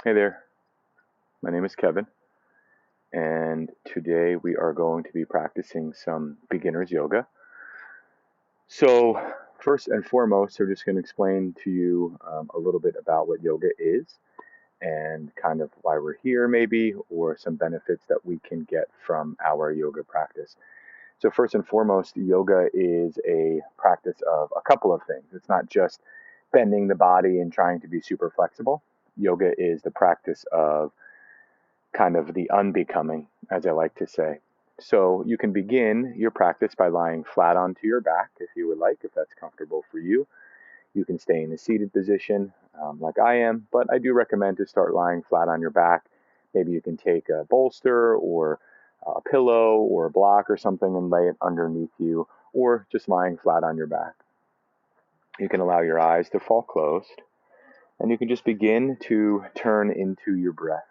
Hey there, my name is Kevin, and today we are going to be practicing some beginner's yoga. So, first and foremost, I'm just going to explain to you a little bit about what yoga is and kind of why we're here, maybe, or some benefits that we can get from our yoga practice. So, first and foremost, yoga is a practice of a couple of things. It's not just bending the body and trying to be super flexible. Yoga is the practice of kind of the unbecoming, as I like to say. So you can begin your practice by lying flat onto your back if you would like, if that's comfortable for you. You can stay in a seated position like I am, but I do recommend to start lying flat on your back. Maybe you can take a bolster or a pillow or a block or something and lay it underneath you, or just lying flat on your back. You can allow your eyes to fall closed, and you can just begin to turn into your breath.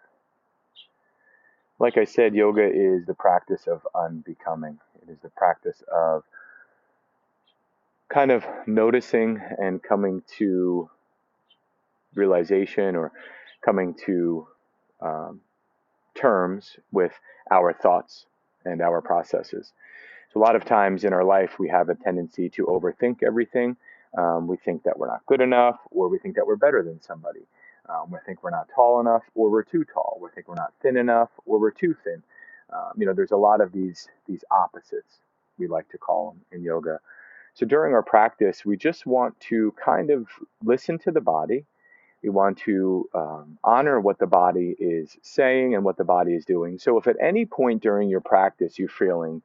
Like I said, yoga is the practice of unbecoming. It is the practice of kind of noticing and coming to realization or coming to um, terms with our thoughts and our processes. So, a lot of times in our life, we have a tendency to overthink everything. We think that we're not good enough, or we think that we're better than somebody. We think we're not tall enough, or we're too tall. We think we're not thin enough, or we're too thin. There's a lot of these opposites, we like to call them in yoga. So during our practice, we just want to kind of listen to the body. We want to honor what the body is saying and what the body is doing. So if at any point during your practice you're feeling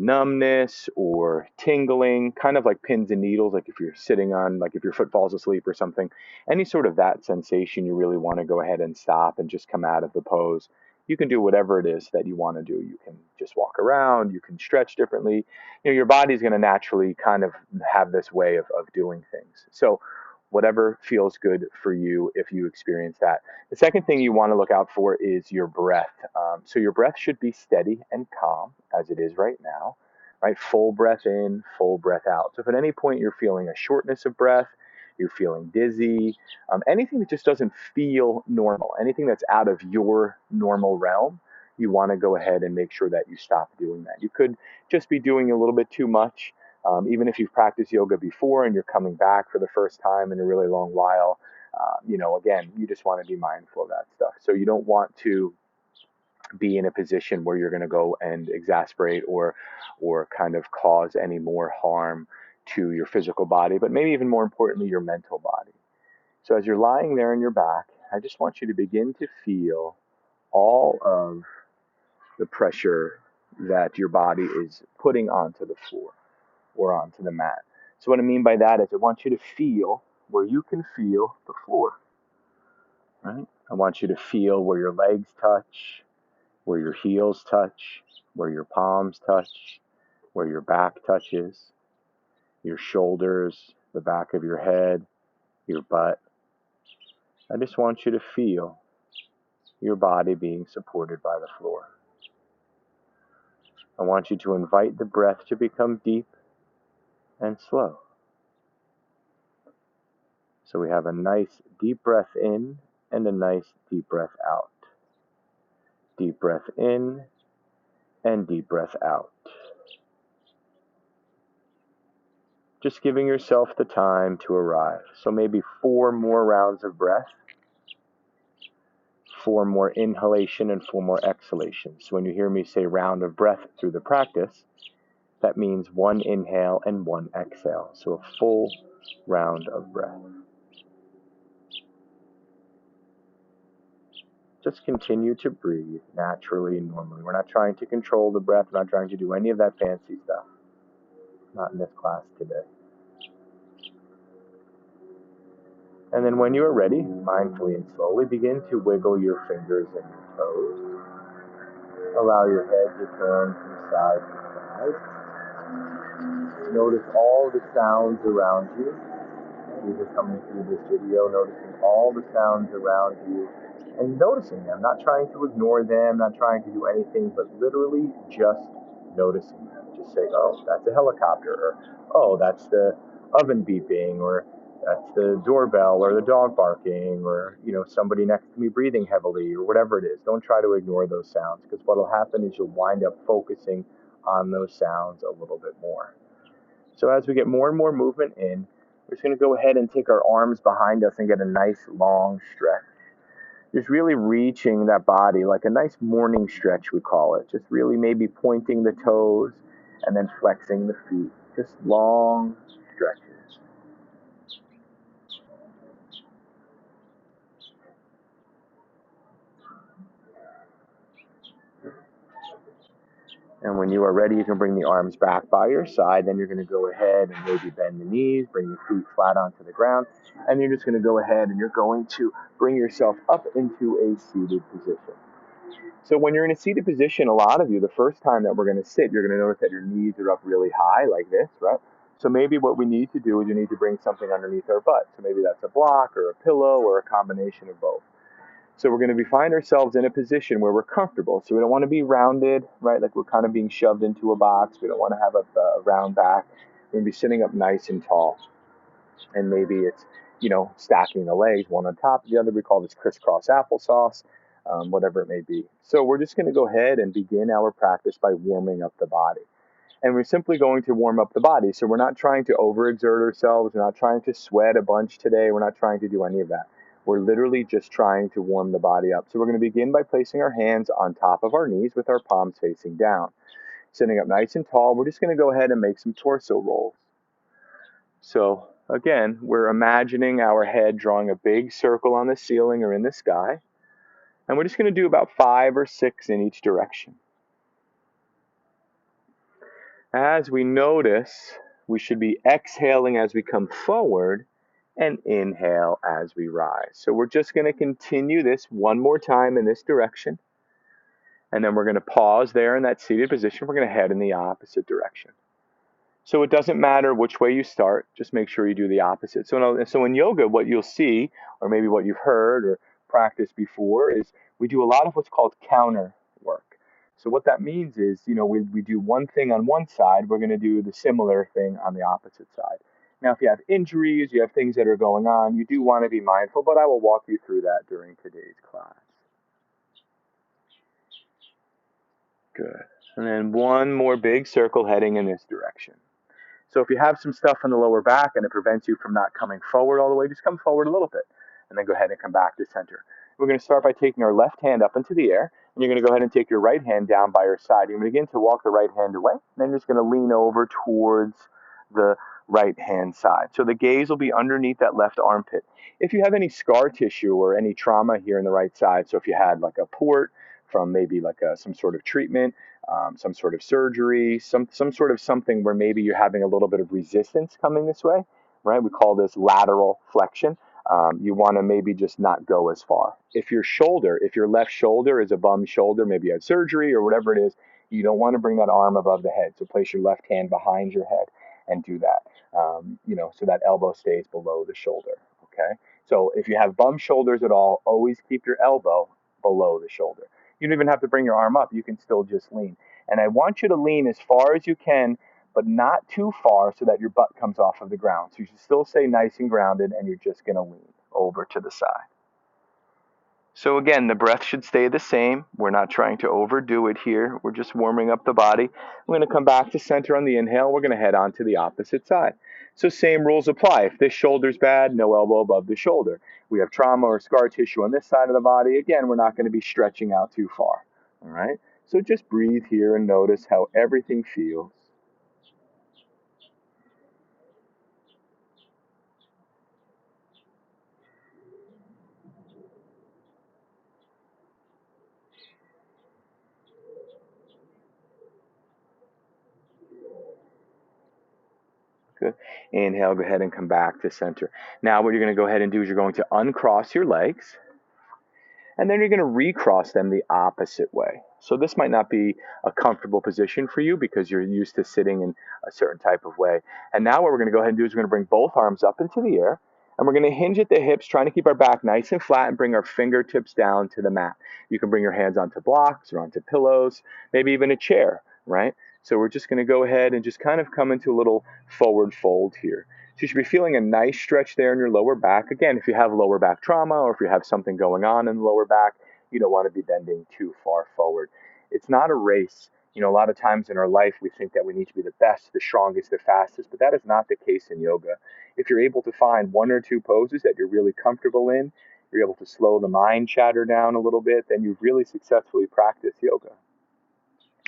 numbness or tingling, kind of like pins and needles, like if you're sitting on, like if your foot falls asleep or something, any sort of that sensation, you really want to go ahead and stop and just come out of the pose. You can do whatever it is that you want to do. You can just walk around, you can stretch differently. Your body's going to naturally kind of have this way of doing things. So, whatever feels good for you if you experience that. The second thing you want to look out for is your breath. So your breath should be steady and calm as it is right now, right? Full breath in, full breath out. So if at any point you're feeling a shortness of breath, you're feeling dizzy, anything that just doesn't feel normal, anything that's out of your normal realm, you want to go ahead and make sure that you stop doing that. You could just be doing a little bit too much. Even if you've practiced yoga before and you're coming back for the first time in a really long while, again, you just want to be mindful of that stuff. So you don't want to be in a position where you're going to go and exasperate or kind of cause any more harm to your physical body, but maybe even more importantly, your mental body. So as you're lying there on your back, I just want you to begin to feel all of the pressure that your body is putting onto the floor or onto the mat. So what I mean by that is I want you to feel where you can feel the floor, right? I want you to feel where your legs touch, where your heels touch, where your palms touch, where your back touches, your shoulders, the back of your head, your butt. I just want you to feel your body being supported by the floor. I want you to invite the breath to become deep and slow. So we have a nice deep breath in and a nice deep breath out. Deep breath in and deep breath out. Just giving yourself the time to arrive. So maybe 4 more rounds of breath, 4 more inhalation and 4 more exhalation. So when you hear me say round of breath through the practice, that means 1 inhale and 1 exhale. So a full round of breath. Just continue to breathe naturally and normally. We're not trying to control the breath. We're not trying to do any of that fancy stuff. Not in this class today. And then when you are ready, mindfully and slowly begin to wiggle your fingers and your toes. Allow your head to turn from side to side. Notice all the sounds around you. These are coming through this video, noticing all the sounds around you and noticing them, not trying to ignore them, not trying to do anything, but literally just noticing them. Just say, oh, that's a helicopter, or oh, that's the oven beeping, or That's the doorbell or the dog barking or, somebody next to me breathing heavily or whatever it is. Don't try to ignore those sounds, because what will happen is you'll wind up focusing on those sounds a little bit more. So as we get more and more movement in, we're just going to go ahead and take our arms behind us and get a nice long stretch. Just really reaching that body like a nice morning stretch, we call it. Just really maybe pointing the toes and then flexing the feet. Just long stretches. And when you are ready, you can bring the arms back by your side. Then you're going to go ahead and maybe bend the knees, bring the feet flat onto the ground. And you're just going to go ahead and you're going to bring yourself up into a seated position. So when you're in a seated position, a lot of you, the first time that we're going to sit, you're going to notice that your knees are up really high like this, right? So maybe what we need to do is you need to bring something underneath our butt. So maybe that's a block or a pillow or a combination of both. So we're going to find ourselves in a position where we're comfortable. So we don't want to be rounded, right? Like we're kind of being shoved into a box. We don't want to have a round back. We're going to be sitting up nice and tall. And maybe it's, stacking the legs one on top of the other. We call this crisscross applesauce, whatever it may be. So we're just going to go ahead and begin our practice by warming up the body. And we're simply going to warm up the body. So we're not trying to overexert ourselves. We're not trying to sweat a bunch today. We're not trying to do any of that. We're literally just trying to warm the body up. So we're going to begin by placing our hands on top of our knees with our palms facing down. Sitting up nice and tall, we're just going to go ahead and make some torso rolls. So again, we're imagining our head drawing a big circle on the ceiling or in the sky. And we're just going to do about 5 or 6 in each direction. As we notice, we should be exhaling as we come forward and inhale as we rise. So we're just going to continue this one more time in this direction. And then we're going to pause there in that seated position. We're going to head in the opposite direction. So it doesn't matter which way you start. Just make sure you do the opposite. So in yoga, what you'll see, or maybe what you've heard or practiced before, is we do a lot of what's called counter work. So what that means is, we do one thing on one side, we're going to do the similar thing on the opposite side. Now, if you have injuries, you have things that are going on, you do want to be mindful, but I will walk you through that during today's class. Good. And then one more big circle heading in this direction. So if you have some stuff on the lower back and it prevents you from not coming forward all the way, just come forward a little bit and then go ahead and come back to center. We're going to start by taking our left hand up into the air, and you're going to go ahead and take your right hand down by your side. You're going to begin to walk the right hand away, and then you're just going to lean over towards the right hand side. So the gaze will be underneath that left armpit. If you have any scar tissue or any trauma here in the right side, so if you had like a port from maybe like some sort of treatment, some sort of surgery, some sort of something where maybe you're having a little bit of resistance coming this way, right? We call this lateral flexion. You want to maybe just not go as far. If your left shoulder is a bum shoulder, maybe you had surgery or whatever it is, you don't want to bring that arm above the head. So place your left hand behind your head and do that, so that elbow stays below the shoulder, okay? So if you have bum shoulders at all, always keep your elbow below the shoulder. You don't even have to bring your arm up. You can still just lean. And I want you to lean as far as you can, but not too far so that your butt comes off of the ground. So you should still stay nice and grounded, and you're just going to lean over to the side. So again, the breath should stay the same. We're not trying to overdo it here. We're just warming up the body. We're going to come back to center on the inhale. We're going to head on to the opposite side. So same rules apply. If this shoulder's bad, no elbow above the shoulder. We have trauma or scar tissue on this side of the body. Again, we're not going to be stretching out too far. All right? So just breathe here and notice how everything feels. Good. Inhale, go ahead and come back to center. Now what you're going to go ahead and do is you're going to uncross your legs, and then you're going to recross them the opposite way. So this might not be a comfortable position for you because you're used to sitting in a certain type of way. And now what we're going to go ahead and do is we're going to bring both arms up into the air, and we're going to hinge at the hips, trying to keep our back nice and flat and bring our fingertips down to the mat. You can bring your hands onto blocks or onto pillows, maybe even a chair, right? So we're just going to go ahead and just kind of come into a little forward fold here. So you should be feeling a nice stretch there in your lower back. Again, if you have lower back trauma or if you have something going on in the lower back, you don't want to be bending too far forward. It's not a race. A lot of times in our life, we think that we need to be the best, the strongest, the fastest, but that is not the case in yoga. If you're able to find one or two poses that you're really comfortable in, you're able to slow the mind chatter down a little bit, then you've really successfully practiced yoga.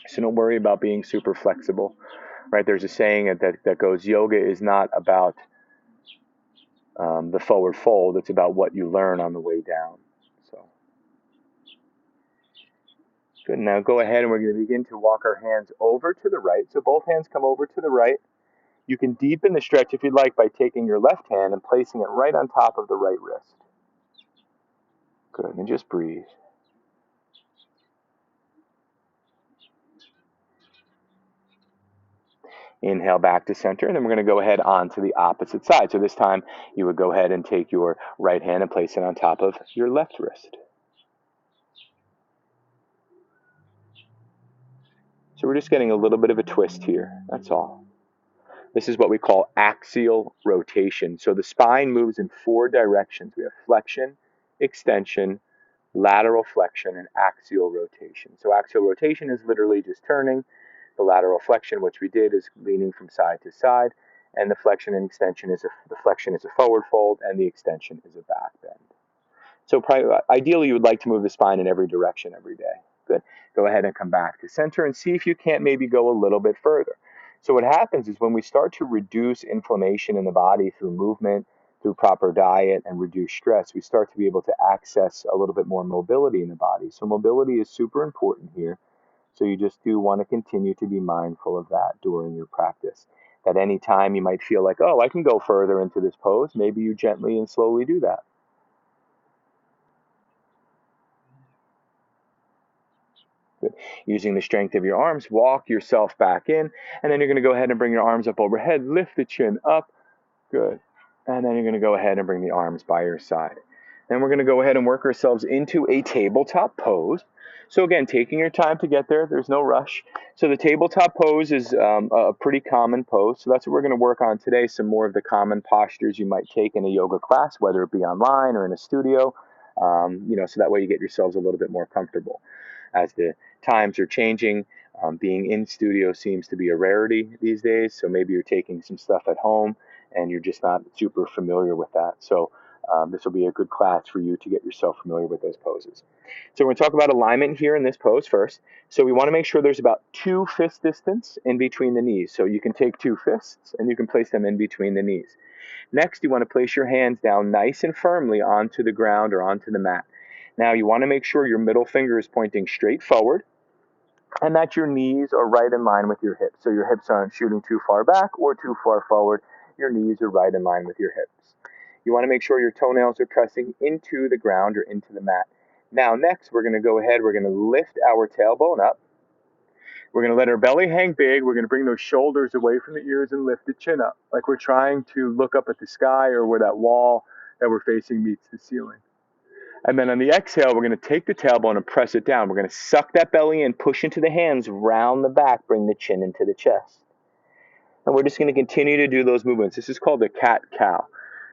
So don't worry about being super flexible, right? There's a saying that goes, yoga is not about the forward fold. It's about what you learn on the way down. So good. Now go ahead and we're going to begin to walk our hands over to the right. So both hands come over to the right. You can deepen the stretch if you'd like by taking your left hand and placing it right on top of the right wrist. Good. And just breathe. Inhale back to center, and then we're going to go ahead on to the opposite side. So this time you would go ahead and take your right hand and place it on top of your left wrist. So we're just getting a little bit of a twist here, that's all. This is what we call axial rotation. So the spine moves in 4 directions. We have flexion, extension, lateral flexion, and axial rotation. So axial rotation is literally just turning. The lateral flexion, which we did, is leaning from side to side. And the flexion and extension the flexion is a forward fold, and the extension is a back bend. So ideally, you would like to move the spine in every direction every day. Good. Go ahead and come back to center and see if you can't maybe go a little bit further. So what happens is when we start to reduce inflammation in the body through movement, through proper diet, and reduce stress, we start to be able to access a little bit more mobility in the body. So mobility is super important here. So you just do want to continue to be mindful of that during your practice. At any time you might feel like, oh, I can go further into this pose, maybe you gently and slowly do that. Good. Using the strength of your arms, walk yourself back in, and then you're going to go ahead and bring your arms up overhead, lift the chin up. Good. And then you're going to go ahead and bring the arms by your side. Then we're going to go ahead and work ourselves into a tabletop pose. So again, taking your time to get there, there's no rush. So the tabletop pose is a pretty common pose. So that's what we're going to work on today, some more of the common postures you might take in a yoga class, whether it be online or in a studio, so that way you get yourselves a little bit more comfortable. As the times are changing, being in studio seems to be a rarity these days. So maybe you're taking some stuff at home and you're just not super familiar with that. So this will be a good class for you to get yourself familiar with those poses. So we're going to talk about alignment here in this pose first. So we want to make sure there's about 2 fist distance in between the knees. So you can take 2 fists and you can place them in between the knees. Next, you want to place your hands down nice and firmly onto the ground or onto the mat. Now you want to make sure your middle finger is pointing straight forward and that your knees are right in line with your hips. So your hips aren't shooting too far back or too far forward. Your knees are right in line with your hips. You want to make sure your toenails are pressing into the ground or into the mat. Now next, we're going to go ahead, we're going to lift our tailbone up. We're going to let our belly hang big. We're going to bring those shoulders away from the ears and lift the chin up, like we're trying to look up at the sky or where that wall that we're facing meets the ceiling. And then on the exhale, we're going to take the tailbone and press it down. We're going to suck that belly in, push into the hands, round the back, bring the chin into the chest. And we're just going to continue to do those movements. This is called the cat-cow.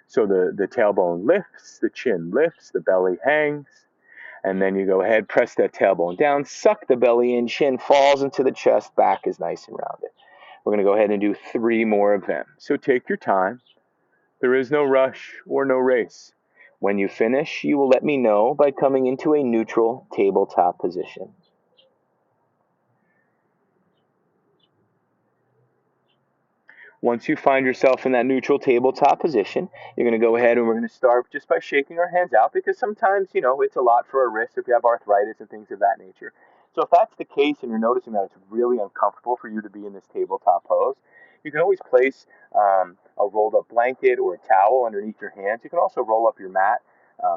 So the tailbone lifts, the chin lifts, the belly hangs. And then you go ahead, press that tailbone down, suck the belly in, chin falls into the chest, back is nice and rounded. We're going to go ahead and do 3 more of them. So take your time. There is no rush or no race. When you finish, you will let me know by coming into a neutral tabletop position. Once you find yourself in that neutral tabletop position, you're going to go ahead and we're going to start just by shaking our hands out because sometimes, it's a lot for our wrists if you have arthritis and things of that nature. So if that's the case and you're noticing that it's really uncomfortable for you to be in this tabletop pose, you can always place a rolled up blanket or a towel underneath your hands. You can also roll up your mat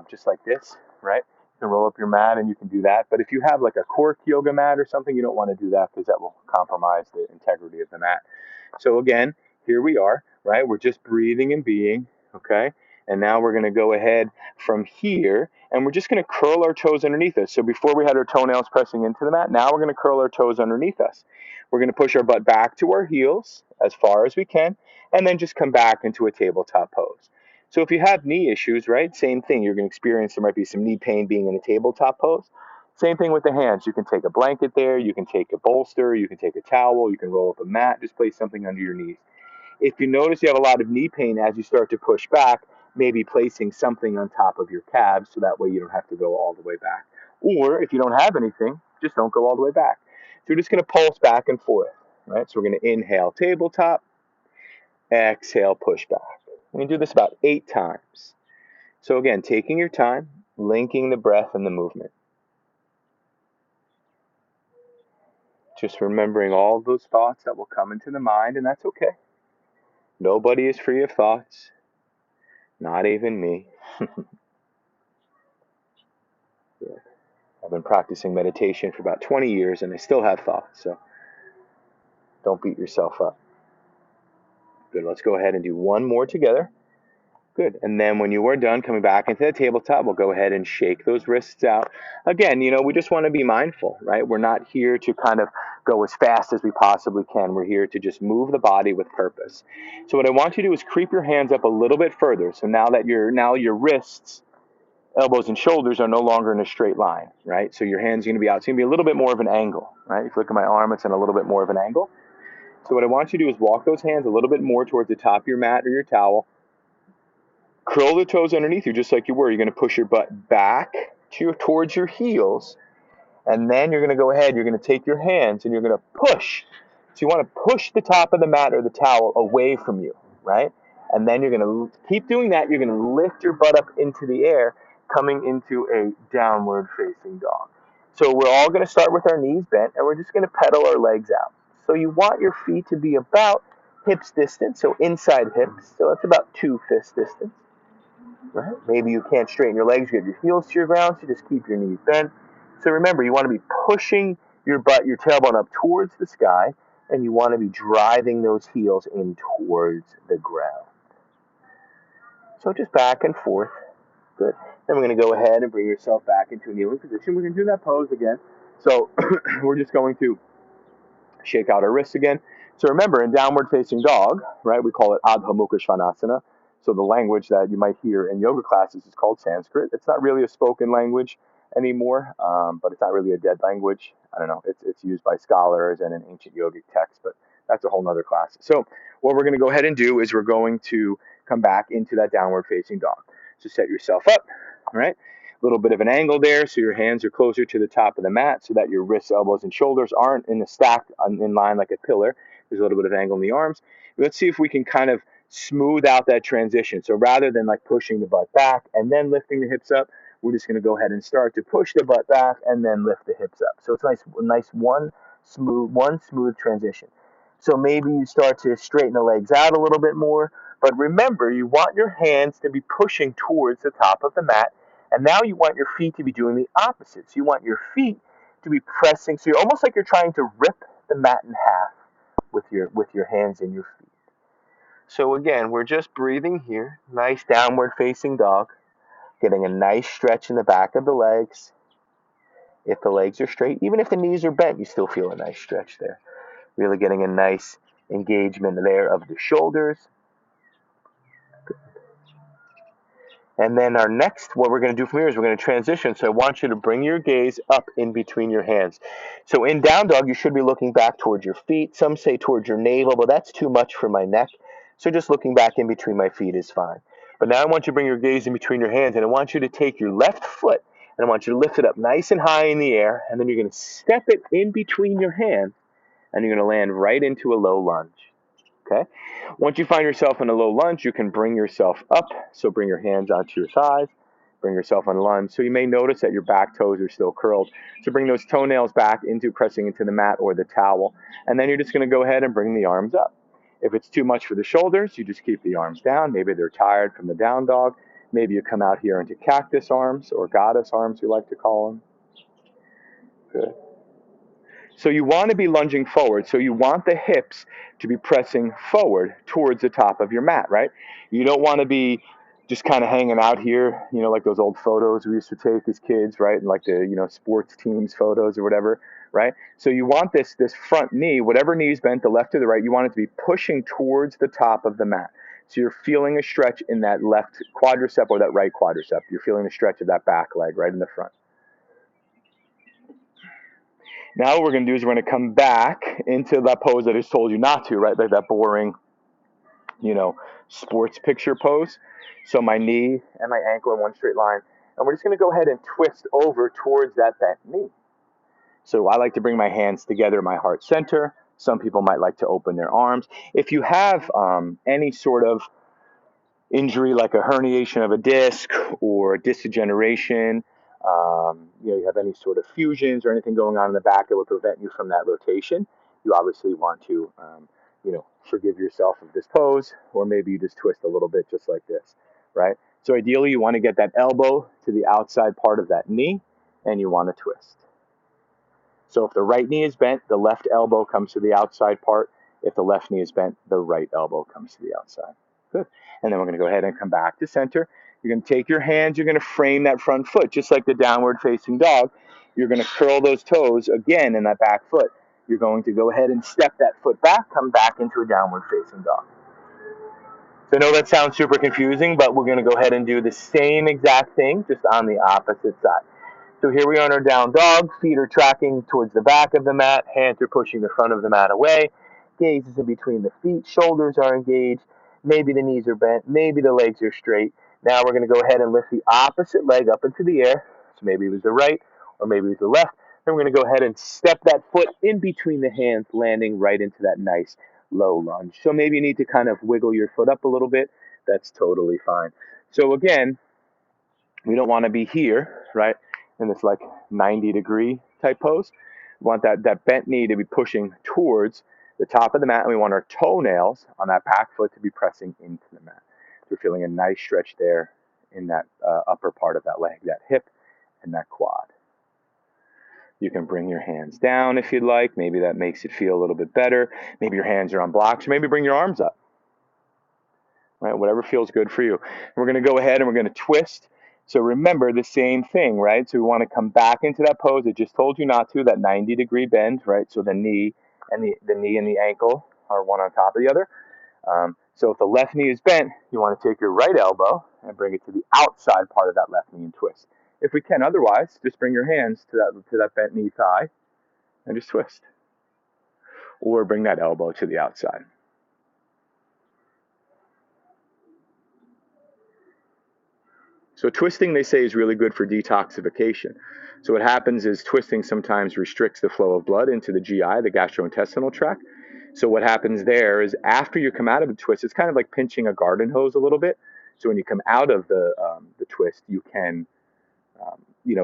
just like this, right? You can roll up your mat and you can do that. But if you have like a cork yoga mat or something, you don't want to do that because that will compromise the integrity of the mat. So again, here we are, right? We're just breathing and being, okay? And now we're going to go ahead from here, and we're just going to curl our toes underneath us. So before we had our toenails pressing into the mat, now we're going to curl our toes underneath us. We're going to push our butt back to our heels as far as we can, and then just come back into a tabletop pose. So if you have knee issues, right, same thing. You're going to experience, there might be some knee pain being in a tabletop pose. Same thing with the hands. You can take a blanket there, you can take a bolster, you can take a towel, you can roll up a mat, just place something under your knees. If you notice you have a lot of knee pain as you start to push back, maybe placing something on top of your calves so that way you don't have to go all the way back. Or if you don't have anything, just don't go all the way back. So we're just going to pulse back and forth, right? So we're going to inhale tabletop, exhale push back. We're going to do this about 8 times. So again, taking your time, linking the breath and the movement. Just remembering all those thoughts that will come into the mind, and that's okay. Nobody is free of thoughts, not even me. I've been practicing meditation for about 20 years, and I still have thoughts, so don't beat yourself up. Good, let's go ahead and do one more together. Good, and then when you are done coming back into the tabletop, we'll go ahead and shake those wrists out. Again, we just want to be mindful, right? We're not here to kind of go as fast as we possibly can. We're here to just move the body with purpose. So what I want you to do is creep your hands up a little bit further. So now your wrists, elbows, and shoulders are no longer in a straight line, right? So your hands are going to be out. It's going to be a little bit more of an angle, right? If you look at my arm, it's in a little bit more of an angle. So what I want you to do is walk those hands a little bit more towards the top of your mat or your towel. Curl the toes underneath you just like you were. You're going to push your butt back towards your heels. And then you're going to go ahead, you're going to take your hands and you're going to push. So you want to push the top of the mat or the towel away from you, right? And then you're going to keep doing that. You're going to lift your butt up into the air, coming into a downward facing dog. So we're all going to start with our knees bent, and we're just going to pedal our legs out. So you want your feet to be about hips distance, so inside hips. So that's about 2 fist distance. Right? Maybe you can't straighten your legs, you have your heels to your ground, so just keep your knees bent. So remember, you want to be pushing your butt, your tailbone up towards the sky, and you want to be driving those heels in towards the ground. So just back and forth. Good. Then we're going to go ahead and bring yourself back into a kneeling position. We're going to do that pose again. So we're just going to shake out our wrists again. So remember, in downward facing dog, right, we call it Adho Mukha Svanasana. So the language that you might hear in yoga classes is called Sanskrit. It's not really a spoken language anymore, but it's not really a dead language. I don't know. It's used by scholars and in ancient yogic texts, but that's a whole nother class. So what we're going to go ahead and do is we're going to come back into that downward facing dog. So set yourself up, right? A little bit of an angle there, so your hands are closer to the top of the mat so that your wrists, elbows, and shoulders aren't in a stack in line like a pillar. There's a little bit of angle in the arms. Let's see if we can kind of smooth out that transition. So rather than like pushing the butt back and then lifting the hips up, we're just going to go ahead and start to push the butt back and then lift the hips up. So it's nice one smooth transition. So maybe you start to straighten the legs out a little bit more, but remember, you want your hands to be pushing towards the top of the mat, and now you want your feet to be doing the opposite. So you want your feet to be pressing, so you're almost like you're trying to rip the mat in half with your hands and your feet. So again, we're just breathing here. Nice downward facing dog. Getting a nice stretch in the back of the legs. If the legs are straight, even if the knees are bent, you still feel a nice stretch there. Really getting a nice engagement there of the shoulders. And then what we're going to do from here is we're going to transition. So I want you to bring your gaze up in between your hands. So in down dog, you should be looking back towards your feet. Some say towards your navel, but that's too much for my neck. So just looking back in between my feet is fine. But now I want you to bring your gaze in between your hands, and I want you to take your left foot, and I want you to lift it up nice and high in the air, and then you're going to step it in between your hands, and you're going to land right into a low lunge. Okay. Once you find yourself in a low lunge, you can bring yourself up. So bring your hands onto your thighs, bring yourself on lunge. So you may notice that your back toes are still curled. So bring those toenails back into pressing into the mat or the towel. And then you're just going to go ahead and bring the arms up. If it's too much for the shoulders, you just keep the arms down. Maybe they're tired from the down dog. Maybe you come out here into cactus arms or goddess arms, we like to call them. Good. So you want to be lunging forward. So you want the hips to be pressing forward towards the top of your mat, right? You don't want to be just kind of hanging out here, like those old photos we used to take as kids, right? And like the, sports teams photos or whatever, right? So you want this front knee, whatever knee is bent, the left or the right, you want it to be pushing towards the top of the mat. So you're feeling a stretch in that left quadricep or that right quadricep. You're feeling a stretch of that back leg right in the front. Now what we're going to do is we're going to come back into that pose that I just told you not to, right? Like that boring, sports picture pose. So my knee and my ankle in one straight line. And we're just going to go ahead and twist over towards that bent knee. So I like to bring my hands together at my heart center. Some people might like to open their arms. If you have any sort of injury like a herniation of a disc or disc degeneration, you have any sort of fusions or anything going on in the back that would prevent you from that rotation, you obviously want to, forgive yourself of this pose, or maybe you just twist a little bit just like this, right? So ideally, you want to get that elbow to the outside part of that knee, and you want to twist. So if the right knee is bent, the left elbow comes to the outside part. If the left knee is bent, the right elbow comes to the outside. Good. And then we're going to go ahead and come back to center. You're going to take your hands, you're going to frame that front foot, just like the downward facing dog. You're going to curl those toes again in that back foot. You're going to go ahead and step that foot back, come back into a downward facing dog. So I know that sounds super confusing, but we're going to go ahead and do the same exact thing, just on the opposite side. So here we are in our down dog. Feet are tracking towards the back of the mat. Hands are pushing the front of the mat away. Gaze is in between the feet. Shoulders are engaged. Maybe the knees are bent. Maybe the legs are straight. Now we're going to go ahead and lift the opposite leg up into the air. So maybe it was the right or maybe it was the left. Then we're going to go ahead and step that foot in between the hands, landing right into that nice low lunge. So maybe you need to kind of wiggle your foot up a little bit. That's totally fine. So again, we don't want to be here, right, in this like 90-degree type pose. We want that bent knee to be pushing towards the top of the mat, and we want our toenails on that back foot to be pressing into the mat. So we're feeling a nice stretch there in that upper part of that leg, that hip and that quad. You can bring your hands down if you'd like. Maybe that makes it feel a little bit better. Maybe your hands are on blocks, or maybe bring your arms up. Right, whatever feels good for you. We're going to go ahead and we're going to twist. So remember the same thing, right? So we want to come back into that pose I just told you not to, that 90-degree bend, right? So the knee and the ankle are one on top of the other. So if the left knee is bent, you want to take your right elbow and bring it to the outside part of that left knee and twist. If we can otherwise, just bring your hands to that bent knee thigh and just twist. Or bring that elbow to the outside. So twisting, they say, is really good for detoxification. So what happens is twisting sometimes restricts the flow of blood into the GI, the gastrointestinal tract. So what happens there is after you come out of the twist, it's kind of like pinching a garden hose a little bit. So when you come out of the twist, you can,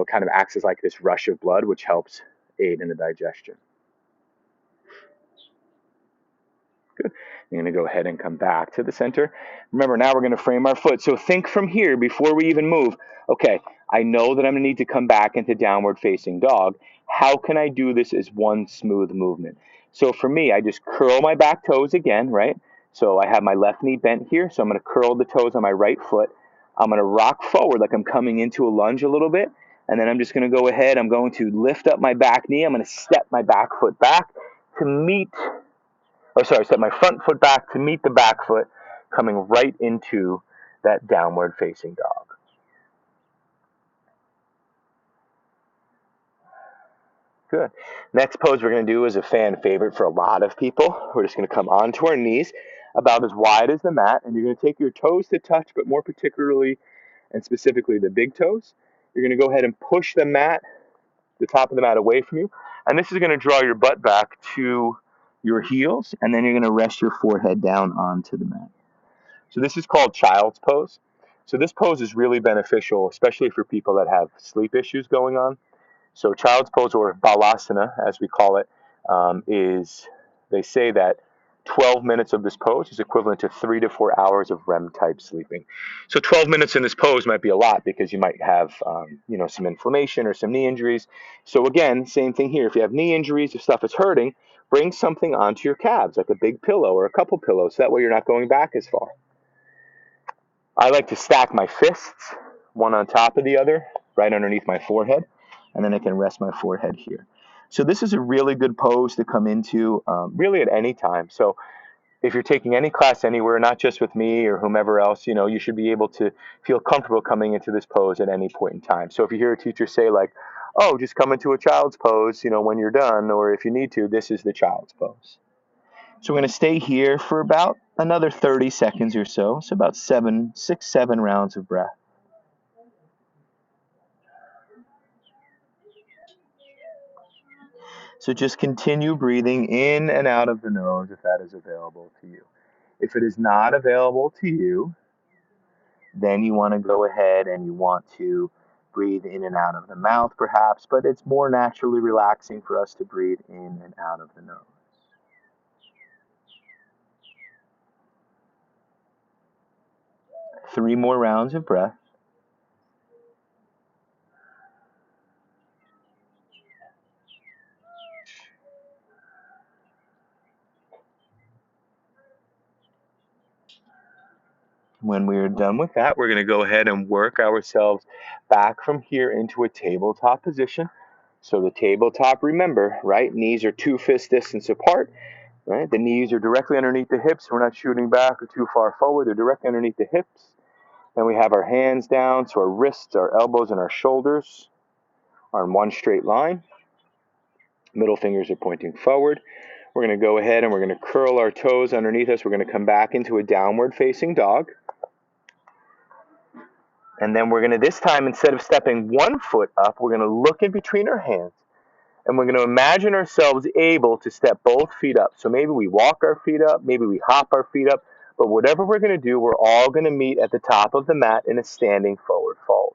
kind of acts as like this rush of blood, which helps aid in the digestion. Good. You're going to go ahead and come back to the center. Remember, now we're going to frame our foot. So think from here before we even move. Okay, I know that I'm going to need to come back into downward facing dog. How can I do this as one smooth movement? So for me, I just curl my back toes again, right? So I have my left knee bent here. So I'm going to curl the toes on my right foot. I'm going to rock forward like I'm coming into a lunge a little bit. And then I'm just going to go ahead. I'm going to lift up my back knee. I'm going to step my back foot back to meet step my front foot back to meet the back foot, coming right into that downward facing dog. Good. Next pose we're going to do is a fan favorite for a lot of people. We're just going to come onto our knees about as wide as the mat, and you're going to take your toes to touch, but more particularly and specifically the big toes. You're going to go ahead and push the top of the mat away from you, and this is going to draw your butt back to your heels, and then you're going to rest your forehead down onto the mat. So this is called child's pose. So this pose is really beneficial, especially for people that have sleep issues going on. So child's pose, or balasana, as we call it, they say that 12 minutes of this pose is equivalent to 3 to 4 hours of REM-type sleeping. So 12 minutes in this pose might be a lot because you might have, some inflammation or some knee injuries. So again, same thing here. If you have knee injuries, if stuff is hurting, bring something onto your calves, like a big pillow or a couple pillows. So that way you're not going back as far. I like to stack my fists, one on top of the other, right underneath my forehead, and then I can rest my forehead here. So this is a really good pose to come into really at any time. So if you're taking any class anywhere, not just with me or whomever else, you should be able to feel comfortable coming into this pose at any point in time. So if you hear a teacher say like, oh, just come into a child's pose, when you're done, or if you need to, this is the child's pose. So we're going to stay here for about another 30 seconds or so. So about 6, 7 rounds of breath. So just continue breathing in and out of the nose if that is available to you. If it is not available to you, then you want to go ahead and you want to breathe in and out of the mouth perhaps, but it's more naturally relaxing for us to breathe in and out of the nose. Three more rounds of breath. When we're done with that, we're going to go ahead and work ourselves back from here into a tabletop position. So the tabletop, remember, right? Knees are 2 fist distance apart, right? The knees are directly underneath the hips. We're not shooting back or too far forward. They're directly underneath the hips. And we have our hands down, so our wrists, our elbows, and our shoulders are in one straight line. Middle fingers are pointing forward. We're going to go ahead and we're going to curl our toes underneath us. We're going to come back into a downward facing dog. And then we're going to, this time, instead of stepping one foot up, we're going to look in between our hands. And we're going to imagine ourselves able to step both feet up. So maybe we walk our feet up, maybe we hop our feet up. But whatever we're going to do, we're all going to meet at the top of the mat in a standing forward fold.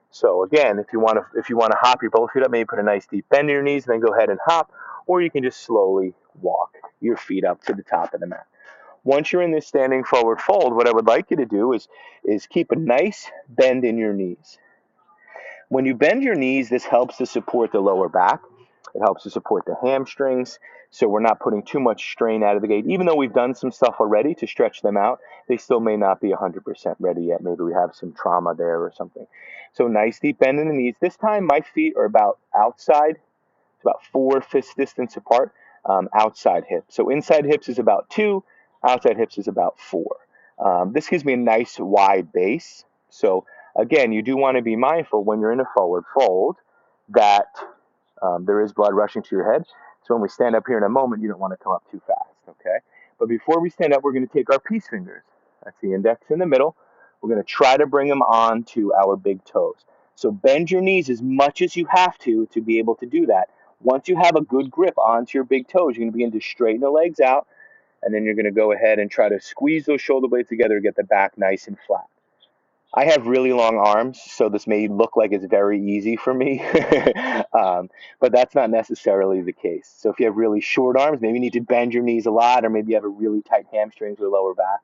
So again, if you want to hop your both feet up, maybe put a nice deep bend in your knees and then go ahead and hop. Or you can just slowly walk your feet up to the top of the mat. Once you're in this standing forward fold, what I would like you to do is keep a nice bend in your knees. When you bend your knees, this helps to support the lower back. It helps to support the hamstrings, so we're not putting too much strain out of the gate. Even though we've done some stuff already to stretch them out, they still may not be 100% ready yet. Maybe we have some trauma there or something. So nice deep bend in the knees. This time my feet are about outside. It's about 4 fist distance apart, outside hips. So inside hips is about 2, outside hips is about 4. This gives me a nice wide base. So again, you do want to be mindful when you're in a forward fold that there is blood rushing to your head. So when we stand up here in a moment, you don't want to come up too fast, okay? But before we stand up, we're going to take our peace fingers. That's the index in the middle. We're going to try to bring them on to our big toes. So bend your knees as much as you have to be able to do that. Once you have a good grip onto your big toes, you're going to begin to straighten the legs out, and then you're going to go ahead and try to squeeze those shoulder blades together to get the back nice and flat. I have really long arms, so this may look like it's very easy for me, but that's not necessarily the case. So if you have really short arms, maybe you need to bend your knees a lot, or maybe you have a really tight hamstrings or lower back.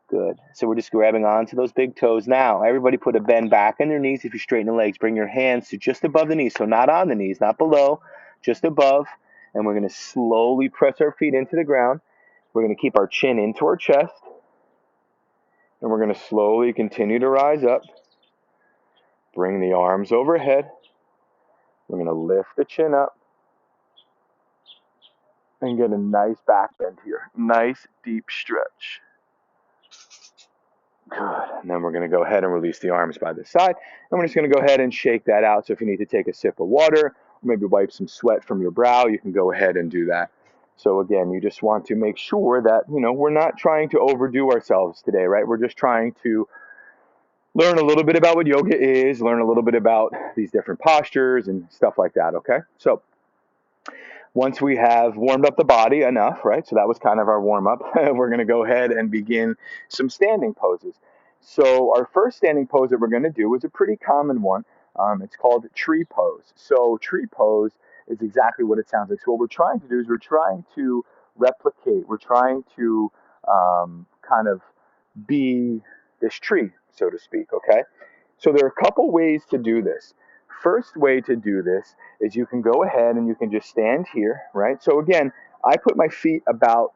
Good. So we're just grabbing onto those big toes. Now, everybody put a bend back in their knees. If you straighten the legs, bring your hands to just above the knees. So not on the knees, not below, just above. And we're going to slowly press our feet into the ground. We're going to keep our chin into our chest. And we're going to slowly continue to rise up. Bring the arms overhead. We're going to lift the chin up. And get a nice back bend here. Nice deep stretch. Good. And then we're going to go ahead and release the arms by the side. And we're just going to go ahead and shake that out. So if you need to take a sip of water, or maybe wipe some sweat from your brow, you can go ahead and do that. So again, you just want to make sure that, we're not trying to overdo ourselves today, right? We're just trying to learn a little bit about what yoga is, learn a little bit about these different postures and stuff like that, okay? So once we have warmed up the body enough, right? So that was kind of our warm up. We're going to go ahead and begin some standing poses. So our first standing pose that we're going to do is a pretty common one. It's called tree pose. So tree pose is exactly what it sounds like. So what we're trying to do is we're trying to replicate. We're trying to kind of be this tree, so to speak, okay? So there are a couple ways to do this. First way to do this is you can go ahead and you can just stand here, right? So again, I put my feet about